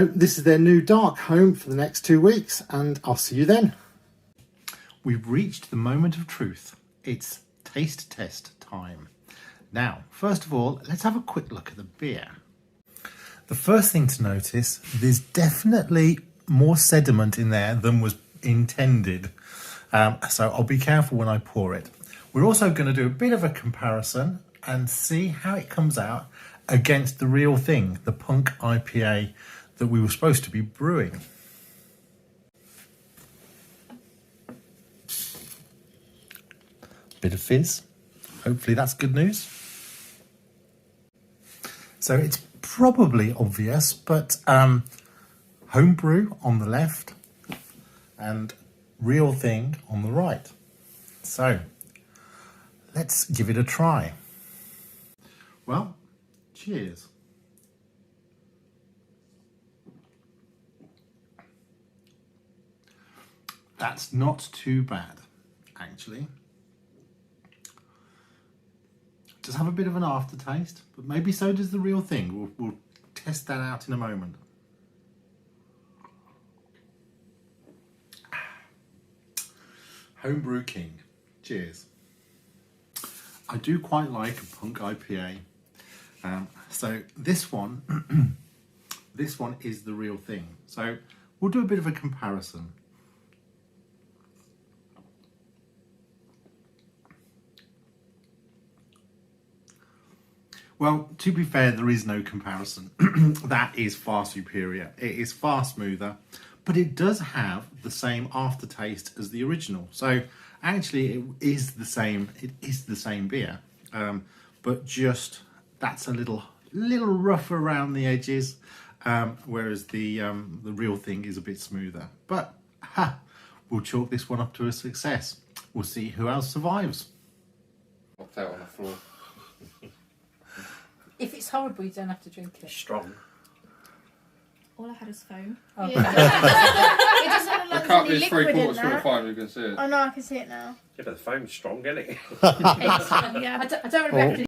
This is their new dark home for the next 2 weeks, and I'll see you then. We've reached the moment of truth. It's taste test time. Now, first of all, let's have a quick look at the beer. The first thing to notice, there's definitely more sediment in there than was intended. So I'll be careful when I pour it. We're also going to do a bit of a comparison and see how it comes out against the real thing, the Punk IPA that we were supposed to be brewing. Bit of fizz. Hopefully that's good news. So it's probably obvious, but homebrew on the left and real thing on the right. So let's give it a try. Well, cheers. That's not too bad, actually. Does have a bit of an aftertaste, but maybe so does the real thing. We'll test that out in a moment. Homebrew King. Cheers. I do quite like a Punk IPA. So this one, this one is the real thing. So we'll do a bit of a comparison. Well, to be fair, there is no comparison. That is far superior. It is far smoother, but it does have the same aftertaste as the original. So actually it is the same beer, but just that's a little rough around the edges, whereas the real thing is a bit smoother. But we'll chalk this one up to a success. We'll see who else survives. Knocked out on the floor. If it's horrible, you don't have to drink it. Strong. All I had was foam. Oh, Yeah. It doesn't look like The cup there's any is liquid in 3/4 full of that. foam, you can see it. Oh no, I can see it now. Yeah, but the foam's strong, isn't it? Yeah. I don't remember.